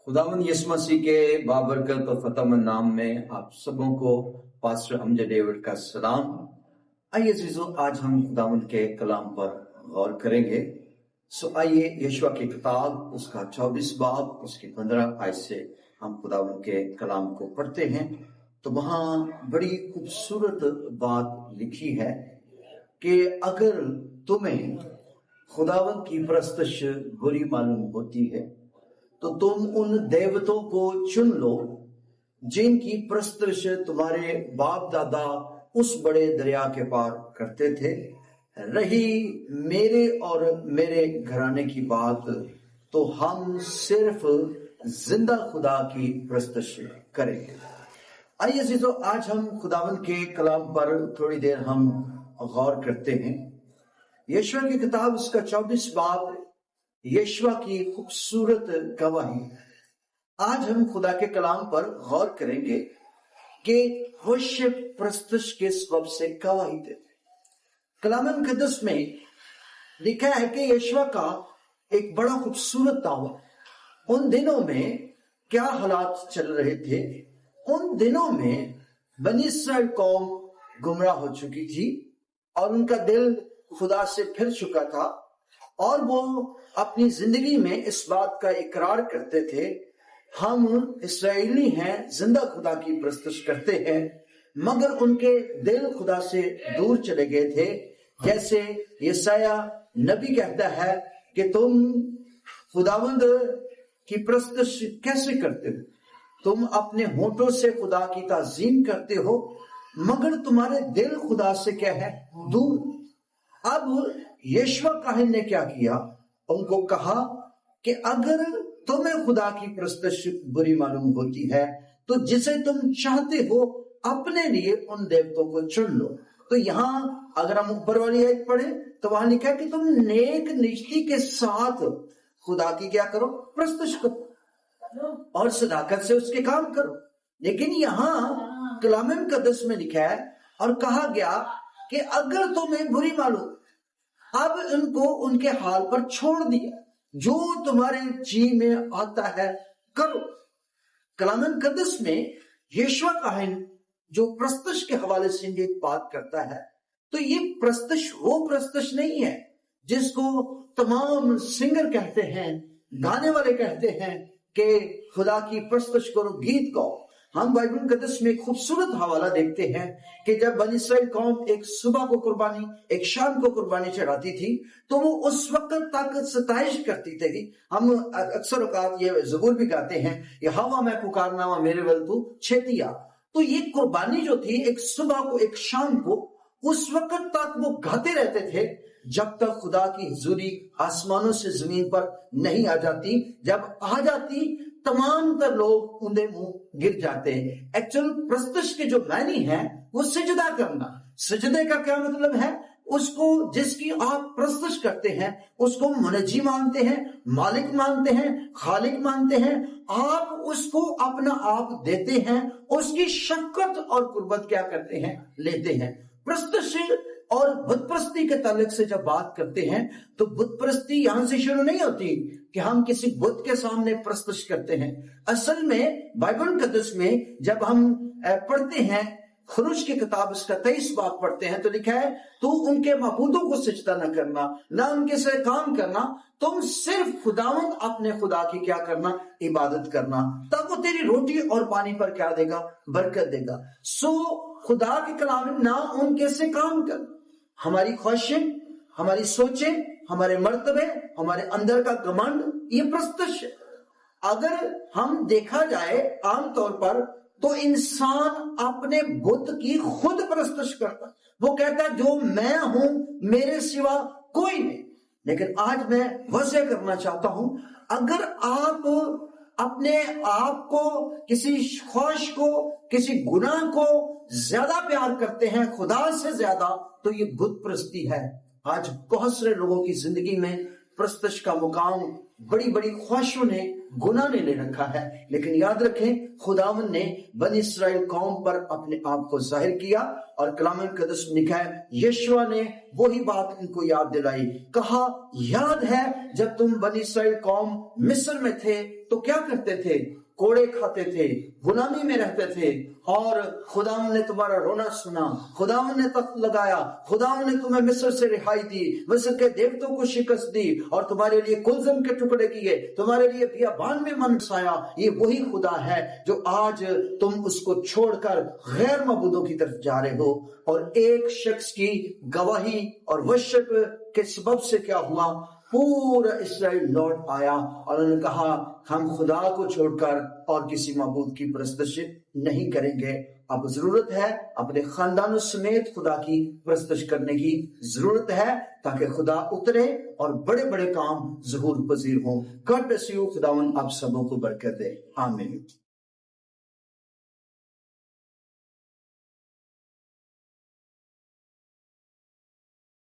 खुदावंद यीशु मसीह के बाबरकत और फतेहमंद नाम में आप सबों को पास्टर अमजद डेविड का सलाम। आइए अजीजों, आज हम खुदावंद के कलाम पर गौर करेंगे। आइए यशवा की किताब उसका 24 बाब उसकी 15 आयत से हम खुदावंद के कलाम को पढ़ते हैं। तो वहां बड़ी खूबसूरत बात लिखी है कि अगर तुम्हें खुदावंद की परस्तिश बुरी मालूम होती है तो तुम उन देवतों को चुन लो जिनकी परस्तिश तुम्हारे बाप दादा उस बड़े दरिया के पार करते थे। रही मेरे और मेरे घराने की बात तो हम सिर्फ जिंदा खुदा की परस्तिश करेंगे। आइए अजीजों, आज हम खुदावंद के कलाम पर थोड़ी देर हम गौर करते हैं। यशवा की किताब उसका 24 बाब यशवा की खूबसूरत गवाही। आज हम खुदा के कलाम पर गौर करेंगे कि होशे परस्तिश के सबब से गवाही देते। कलाम मुकद्दस में लिखा है कि यशवा का एक बड़ा खूबसूरत दावा। उन दिनों में क्या हालात चल रहे थे? उन दिनों में बनी इस्राएल कौम गुमराह हो चुकी थी और उनका दिल खुदा से फिर चुका था और वो अपनी जिंदगी में इस बात का इकरार करते थे, हम इस्राएली हैं, जिंदा खुदा की परस्तिश करते हैं, मगर उनके दिल खुदा से दूर चले गए थे। जैसे यशाया नबी कहता है कि तुम खुदावंद की परस्तिश कैसे करते हो? तुम अपने होठों से खुदा की ताजीम करते हो मगर तुम्हारे दिल खुदा से क्या है? दूर। अब यशवा काहिन ने क्या किया? उनको कहा कि अगर तुम्हें खुदा की परस्तिश बुरी मालूम होती है तो जिसे तुम चाहते हो अपने लिए उन देवतों को चुन लो। तो यहाँ अगर हम ऊपर वाली आयत पढ़े तो वहां लिखा है कि तुम नेक निष्ठा के साथ खुदा की क्या करो? परस्तिश करो और सदाकत से उसके काम करो। लेकिन यहाँ कलाम मुकद्दस में लिखा है और कहा गया कि अगर तुम्हें बुरी मालूम, अब उनको उनके हाल पर छोड़ दिया, जो तुम्हारे जी में आता है करो। कलाम मुकद्दस में यशवा काहिन जो परस्तिश के हवाले से एक बात करता है, तो ये परस्तिश वो परस्तिश नहीं है जिसको तमाम सिंगर कहते हैं, गाने वाले कहते हैं कि खुदा की परस्तिश करो, गीत गाओ। हम बाइबल मुकद्दस में एक खूबसूरत हवाला देखते हैं कि जब बनी इस्राएल कौम एक सुबह को कुर्बानी, एक शाम को कुर्बानी चढ़ाती थी तो वो उस वक्त तक सताइश करती थी। हम अक्सर औकात ये ज़बूर भी गाते हैं, यहोवा मैं पुकारना वा मेरे वल तू छेती आ। तो ये कुर्बानी जो थी एक सुबह को एक शाम को, उस वक्त तक वो गाते रहते थे जब तक खुदा की हुजूरी आसमानों से जमीन पर नहीं आ जाती। जब आ जाती तमाम तर लोग उनके मुंह गिर जाते हैं। एक्चुअल परस्तिश के जो मायने हैं वो सजदा करना। सजदे का क्या मतलब है? उसको जिसकी आप परस्तिश करते हैं उसको मुनज्जी मानते हैं, मालिक मानते हैं, खालिक मानते हैं। आप उसको अपना आप देते हैं, उसकी शफकत और कुर्बत क्या करते हैं? लेते हैं। परस्तिश और बुत परस्ती के ताल्लुक से जब बात करते हैं तो बुत परस्ती यहां से शुरू नहीं होती कि हम किसी बुत के सामने परस्तिश करते हैं। असल में बाइबल मुकद्दस में जब हम पढ़ते हैं, खुरूज की किताब उसका 23 बाब पढ़ते हैं तो लिखा है, तू उनके माबूदों को सजदा न करना, ना उनके से काम करना, तुम सिर्फ खुदावंद अपने खुदा की क्या करना? इबादत करना। तब वो तेरी रोटी और पानी पर क्या देगा? बरकत देगा। सो खुदा के कलाम में ना उनके से काम कर। हमारी ख्वाहिशें, हमारी सोचें, हमारे मर्तबे, हमारे अंदर का घमंड, ये परस्तिश है। अगर हम देखा जाए आमतौर पर तो इंसान अपने बुत की खुद परस्तिश करता। वो कहता है जो मैं हूं मेरे सिवा कोई नहीं। लेकिन आज मैं वज़े करना चाहता हूं, अगर आप अपने आप को, किसी ख्वाहिश को, किसी गुनाह को ज्यादा प्यार करते हैं खुदा से ज्यादा, तो ये बुत परस्ती है। आज बहुत सारे लोगों की जिंदगी में परस्तिश का मुकाम بڑی بڑی خواہشوں نے گناہ نے لے رکھا ہے، لیکن یاد رکھیں خداوند نے بنی اسرائیل قوم پر اپنے آپ کو ظاہر کیا، اور کلام مقدس میں لکھا ہے یشوع نے وہی بات ان کو یاد دلائی، کہا یاد ہے جب تم بنی اسرائیل قوم مصر میں تھے تو کیا کرتے تھے؟ کوڑے کھاتے تھے، غلامی میں رہتے تھے، اور خداوند نے تمہارا رونا سنا، خداوند نے تخت لگایا، خداوند نے تمہیں مصر سے رہائی دی، مصر کے دیوتوں کو شکست دی، اور تمہارے لیے کلزم کے ٹکڑے کیے، تمہارے لیے بیابان میں من بسایا۔ یہ وہی خدا ہے جو آج تم اس کو چھوڑ کر غیر معبودوں کی طرف جا رہے ہو۔ اور ایک شخص کی گواہی اور ورشپ کے سبب سے کیا ہوا؟ پورا اسرائیل لوٹ آیا، اور انہوں نے کہا ہم خدا کو چھوڑ کر اور کسی معبود کی پرستش نہیں کریں گے۔ اب ضرورت ہے اپنے خاندانوں سمیت خدا کی پرستش کرنے کی ضرورت ہے، تاکہ خدا اترے اور بڑے بڑے کام ظہور پذیر ہوں۔ گاڈ بلیس یو، خداوند آپ سبوں کو برکت دے، آمین۔